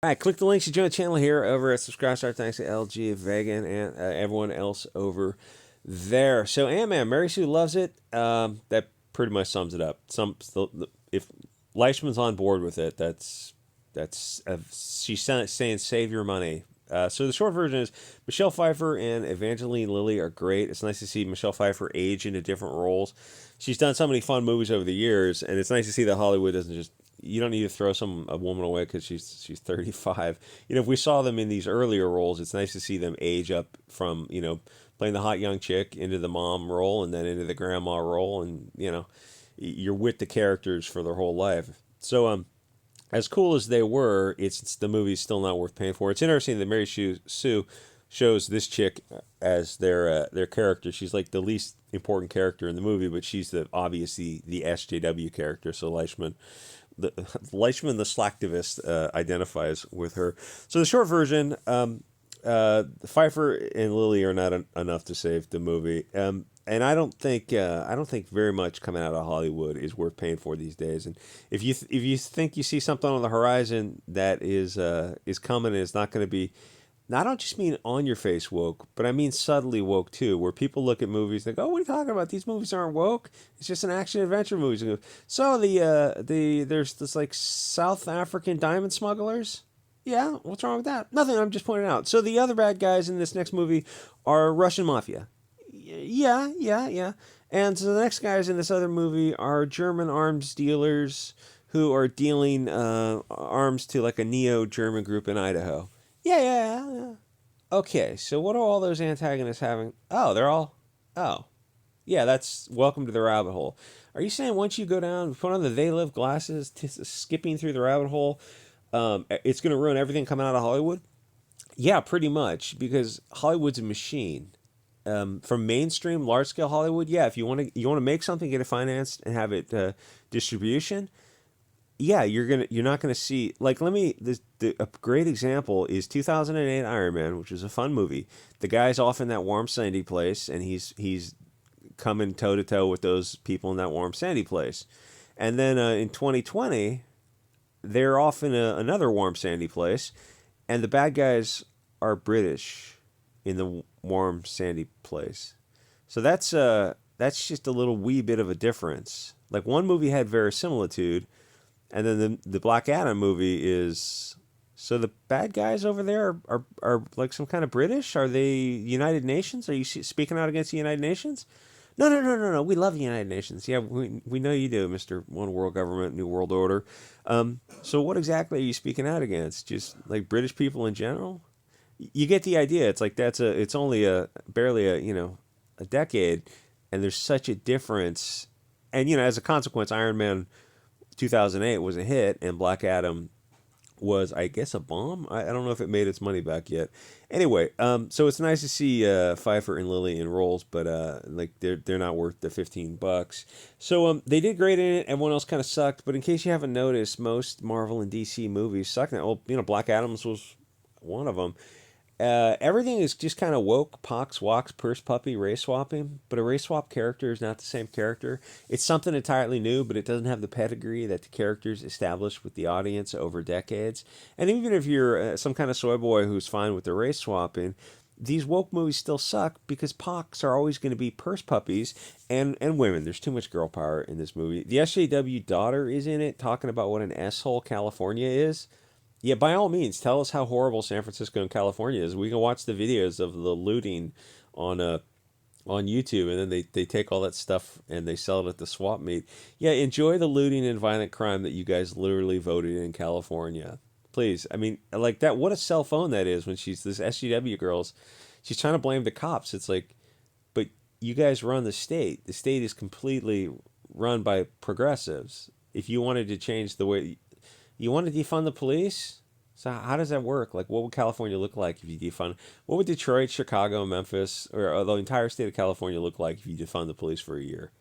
All right, click the links to join the channel here over at Subscribe Star. Thanks to LG, Vegan, and everyone else over there. So, Ant-Man, Mary Sue loves it. That pretty much sums it up. If Leishman's on board with it, she's saying save your money. So the short version is Michelle Pfeiffer and Evangeline Lilly are great. It's nice to see Michelle Pfeiffer age into different roles. She's done so many fun movies over the years, and it's nice to see that Hollywood doesn't just, you don't need to throw a woman away because she's 35. If we saw them in these earlier roles, it's nice to see them age up from playing the hot young chick into the mom role and then into the grandma role, and you're with the characters for their whole life. So as cool as they were, it's the movie's still not worth paying for. It's interesting that Mary Sue shows this chick as their character. She's like the least important character in the movie, but she's obviously the SJW character. So the slacktivist identifies with her. So the short version, Pfeiffer and Lily are not enough to save the movie. And I don't think very much coming out of Hollywood is worth paying for these days. And if you think you see something on the horizon that is coming and it's not going to be, I don't just mean on your face woke, but I mean subtly woke too, where people look at movies and they go, "Oh, what are you talking about? These movies aren't woke. It's just an action adventure movie." So there's this like South African diamond smugglers. Yeah, what's wrong with that? Nothing. I'm just pointing out. So the other bad guys in this next movie are Russian mafia. Yeah, yeah, yeah. And so the next guys in this other movie are German arms dealers who are dealing arms to like a neo-German group in Idaho. Yeah, yeah, yeah, yeah. Okay, so what are all those antagonists having? Oh, they're all. Oh, yeah, that's welcome to the rabbit hole. Are you saying once you go down, put on the They Live glasses, skipping through the rabbit hole, it's going to ruin everything coming out of Hollywood? Yeah, pretty much, because Hollywood's a machine. From mainstream large scale Hollywood, yeah, if you want to make something, get it financed, and have it distribution, yeah, you're not gonna see, like, a great example is 2008 Iron Man, which was a fun movie. The guy's off in that warm sandy place, and he's coming toe to toe with those people in that warm sandy place, and then in 2020 they're off in another warm sandy place, and the bad guys are British in the warm sandy place. So that's just a little wee bit of a difference. Like one movie had verisimilitude, and then the Black Adam movie is, so the bad guys over there are like some kind of British. Are they United Nations? Are you speaking out against the United Nations? No, no, no, no, no. We love the United Nations. Yeah, we know you do, Mister One World Government, New World Order. So what exactly are you speaking out against? Just like British people in general? You get the idea. It's like it's only barely a decade, and there's such a difference. And as a consequence, Iron Man 2008 was a hit, and Black Adam was, I guess, a bomb. I don't know if it made its money back yet. Anyway, so it's nice to see Pfeiffer and Lilly in roles, but like they're not worth the $15. So they did great in it. Everyone else kind of sucked. But in case you haven't noticed, most Marvel and DC movies suck now. Well, Black Adams was one of them. Everything is just kind of woke, pox, walks, purse puppy, race swapping. But a race swap character is not the same character. It's something entirely new, but it doesn't have the pedigree that the characters established with the audience over decades. And even if you're some kind of soy boy who's fine with the race swapping, these woke movies still suck because pox are always going to be purse puppies and women. There's too much girl power in this movie. The SJW daughter is in it talking about what an S-hole California is. Yeah, by all means, tell us how horrible San Francisco and California is. We can watch the videos of the looting on YouTube, and then they take all that stuff and they sell it at the swap meet. Yeah, enjoy the looting and violent crime that you guys literally voted in California. Please, I mean, like that. What a cell phone that is when she's this SGW girls. She's trying to blame the cops. It's like, but you guys run the state. The state is completely run by progressives. If you wanted to change the way you want to defund the police? So how does that work? Like, what would California look like if you defund? What would Detroit, Chicago, Memphis, or the entire state of California look like if you defund the police for a year?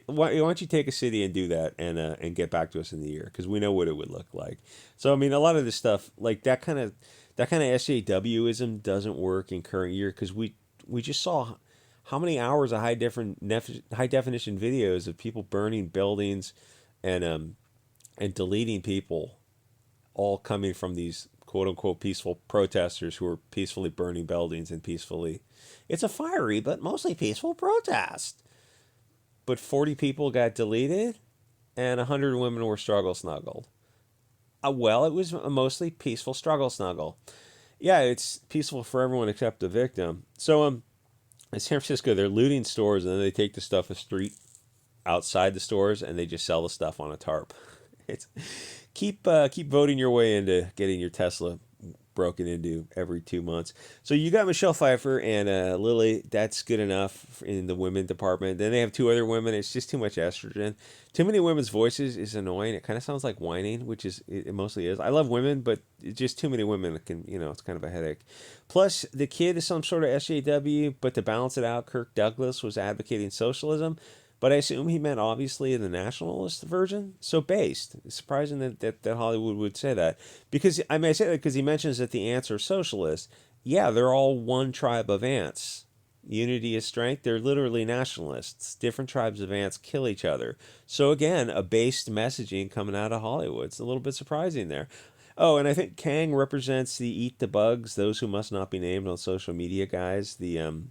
Why don't you take a city and do that and get back to us in the year? Because we know what it would look like. So I mean, a lot of this stuff, like that kind of SJWism doesn't work in current year because we just saw how many hours of high definition videos of people burning buildings and deleting people. all coming from these quote unquote peaceful protesters who are peacefully burning buildings and peacefully. It's a fiery but mostly peaceful protest. But 40 people got deleted and 100 women were struggle snuggled. Well, it was a mostly peaceful struggle snuggle. Yeah, it's peaceful for everyone except the victim. So, in San Francisco, they're looting stores and then they take the stuff a street outside the stores and they just sell the stuff on a tarp. It's keep voting your way into getting your Tesla broken into every 2 months. So you got Michelle Pfeiffer and Lily. That's good enough in the women department. Then they have two other women. It's just too much estrogen. Too many women's voices is annoying. It kind of sounds like whining, which is it mostly is. I love women, but it's just too many women can it's kind of a headache. Plus the kid is some sort of SJW, but to balance it out, Kirk Douglas was advocating socialism. But I assume he meant obviously the nationalist version. So based. It's surprising that Hollywood would say that. Because I may say that because he mentions that the ants are socialists. Yeah, they're all one tribe of ants. Unity is strength. They're literally nationalists. Different tribes of ants kill each other. So again, a based messaging coming out of Hollywood. It's a little bit surprising there. Oh, and I think Kang represents the eat the bugs, those who must not be named on social media guys. The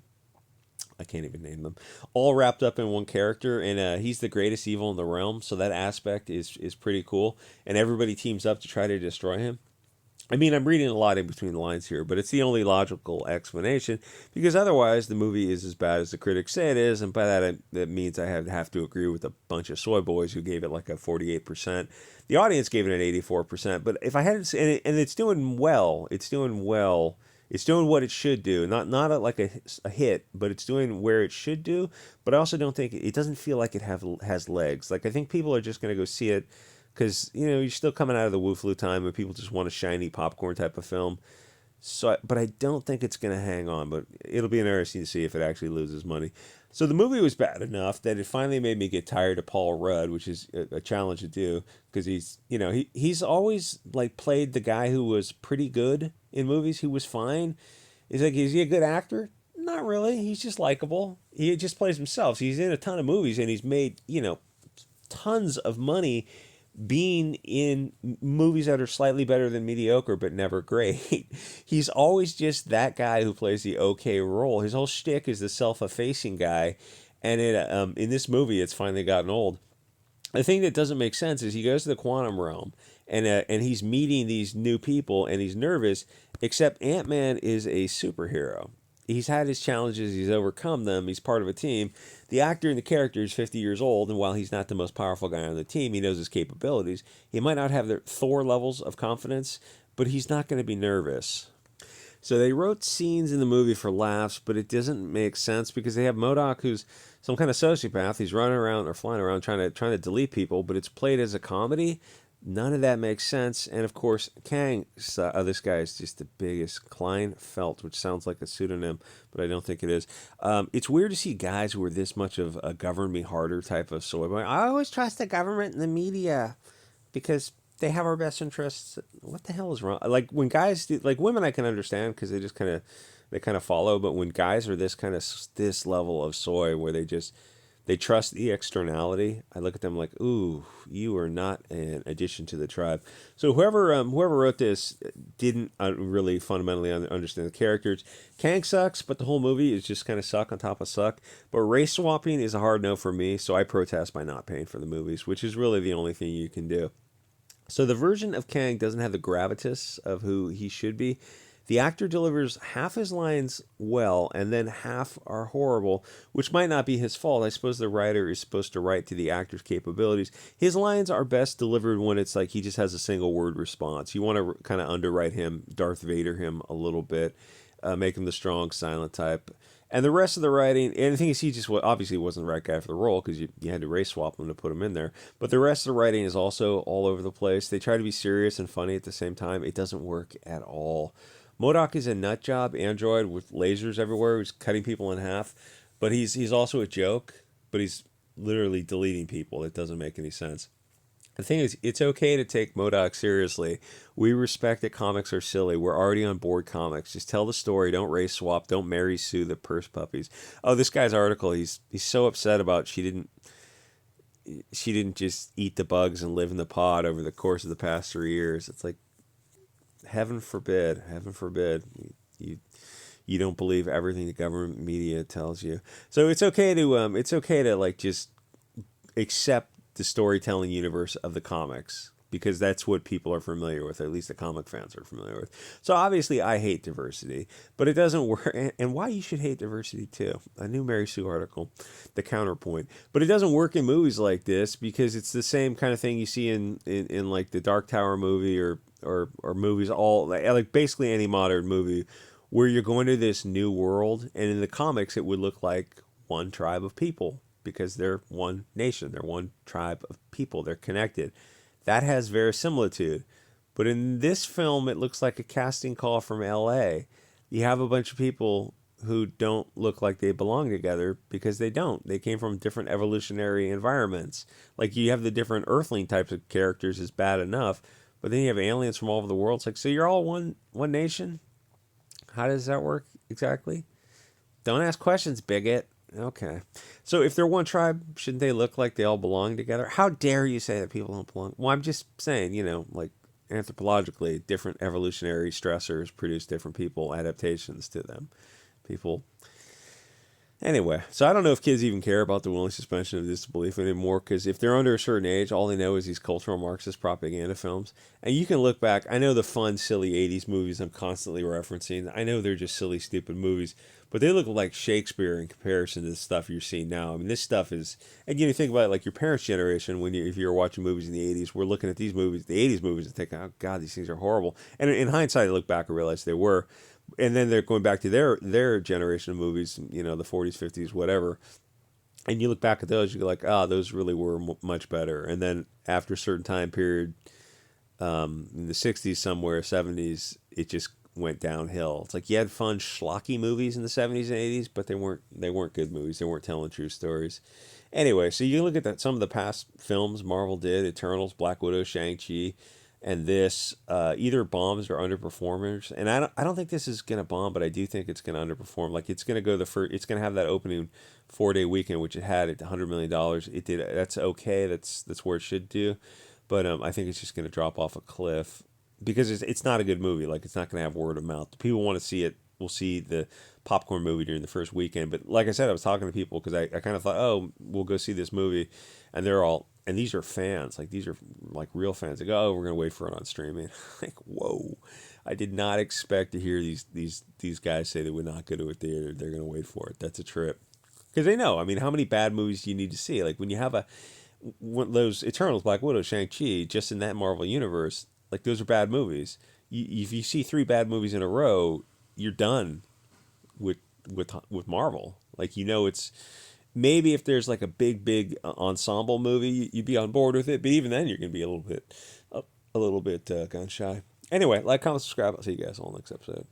I can't even name them, all wrapped up in one character, and he's the greatest evil in the realm. So that aspect is pretty cool, and everybody teams up to try to destroy him. I mean, I'm reading a lot in between the lines here, but it's the only logical explanation because otherwise the movie is as bad as the critics say it is, and by that means I have to agree with a bunch of soy boys who gave it like a 48%. The audience gave it an 84%, but if I had to say, and it's doing well, it's doing well. It's doing what it should do, not like a hit, but it's doing where it should do. But I also don't think it doesn't feel like it has legs. Like I think people are just going to go see it because you're still coming out of the Wu-Flu time and people just want a shiny popcorn type of film. So, but I don't think it's going to hang on. But it'll be interesting to see if it actually loses money. So the movie was bad enough that it finally made me get tired of Paul Rudd, which is a challenge to do because he's always like played the guy who was pretty good in movies. He was fine. Is he a good actor? Not really. He's just likable. He just plays himself. So he's in a ton of movies and he's made tons of money being in movies that are slightly better than mediocre but never great. He's always just that guy who plays the okay role. His whole shtick is the self-effacing guy, and in this movie, it's finally gotten old. The thing that doesn't make sense is he goes to the quantum realm, and he's meeting these new people, and he's nervous. Except Ant-Man is a superhero. He's had his challenges. He's overcome them. He's part of a team. The actor and the character is 50 years old, and while he's not the most powerful guy on the team, he knows his capabilities. He might not have the Thor levels of confidence, but he's not going to be nervous. So they wrote scenes in the movie for laughs, but it doesn't make sense because they have MODOK, who's some kind of sociopath. He's running around or flying around trying to delete people, but it's played as a comedy. None of that makes sense. And of course, Kang, this guy is just the biggest. Kleinfeld, which sounds like a pseudonym, but I don't think it is. It's weird to see guys who are this much of a govern me harder type of soy boy. I always trust the government and the media because they have our best interests. What the hell is wrong? Like when guys do, like women, I can understand because they kind of follow. But when guys are this level of soy where they trust the externality. I look at them like, ooh, you are not an addition to the tribe. So whoever wrote this didn't really fundamentally understand the characters. Kang sucks, but the whole movie is just kind of suck on top of suck. But race swapping is a hard no for me, so I protest by not paying for the movies, which is really the only thing you can do. So the version of Kang doesn't have the gravitas of who he should be. The actor delivers half his lines well, and then half are horrible, which might not be his fault. I suppose the writer is supposed to write to the actor's capabilities. His lines are best delivered when it's like he just has a single word response. You want to kind of underwrite him, Darth Vader him a little bit, make him the strong, silent type. And the rest of the writing, and the thing is, he just obviously wasn't the right guy for the role because you had to race swap him to put him in there. But the rest of the writing is also all over the place. They try to be serious and funny at the same time. It doesn't work at all. MODOK is a nut job android with lasers everywhere. He's cutting people in half, but he's also a joke. But he's literally deleting people. It doesn't make any sense. The thing is, it's okay to take MODOK seriously. We respect that comics are silly. We're already on board comics. Just tell the story. Don't race swap. Don't Mary Sue the purse puppies. Oh, this guy's article. He's so upset about she didn't just eat the bugs and live in the pod over the course of the past 3 years. It's like, Heaven forbid, you you don't believe everything the government media tells you. So it's okay to like just accept the storytelling universe of the comics because that's what people are familiar with, or at least the comic fans are familiar with. So obviously, I hate diversity, but it doesn't work. And why you should hate diversity too? A new Mary Sue article, the counterpoint. But it doesn't work in movies like this because it's the same kind of thing you see in like the Dark Tower movie or movies all like basically any modern movie where you're going to this new world, and in the comics it would look like one tribe of people because they're one nation, they're one tribe of people, they're connected. That has verisimilitude. But in this film, it looks like a casting call from LA. You have a bunch of people who don't look like they belong together because they don't. They came from different evolutionary environments. Like you have the different earthling types of characters is bad enough, but then you have aliens from all over the world. It's like, so you're all one nation? How does that work exactly? Don't ask questions, bigot. Okay. So if they're one tribe, shouldn't they look like they all belong together? How dare you say that people don't belong? Well, I'm just saying, like anthropologically, different evolutionary stressors produce different people, adaptations to them. People Anyway, so I don't know if kids even care about the willing suspension of disbelief anymore because if they're under a certain age, all they know is these cultural Marxist propaganda films. And you can look back. I know the fun, silly 80s movies I'm constantly referencing. I know they're just silly, stupid movies, but they look like Shakespeare in comparison to the stuff you're seeing now. I mean, this stuff is, and you think about it, like your parents' generation, if you were watching movies in the 80s, we're looking at these movies, the 80s movies, and thinking, oh, God, these things are horrible. And in hindsight, I look back and realize they were, and then they're going back to their generation of movies, the 40s, 50s, whatever. And you look back at those, you go like, oh, those really were much better. And then after a certain time period, in the 60s somewhere, 70s, it just went downhill. It's like you had fun schlocky movies in the 70s and 80s, but they weren't good movies. They weren't telling true stories. Anyway, so you look at some of the past films Marvel did, Eternals, Black Widow, Shang-Chi, and this either bombs or underperformers. And I don't think this is gonna bomb, but I do think it's gonna underperform. Like it's gonna go it's gonna have that opening 4-day weekend, which it had at $100 million. It did. That's okay. That's where it should do. But I think it's just gonna drop off a cliff because it's not a good movie. Like it's not gonna have word of mouth. People want to see it. We'll see the popcorn movie during the first weekend. But like I said, I was talking to people because I kind of thought, oh, we'll go see this movie, and they're all, and these are fans, like these are like real fans. They go, oh, we're gonna wait for it on streaming. Like, whoa, I did not expect to hear these guys say they would not go to a theater. They're gonna wait for it. That's a trip because they know. I mean, how many bad movies do you need to see? Like when you have those Eternals, Black Widow, Shang Chi, just in that Marvel universe, like those are bad movies. If you see three bad movies in a row, you're done with with Marvel. Like it's maybe if there's like a big ensemble movie, you'd be on board with it. But even then, you're gonna be a little bit gun shy. Anyway, like, comment, subscribe. I'll see you guys on the next episode.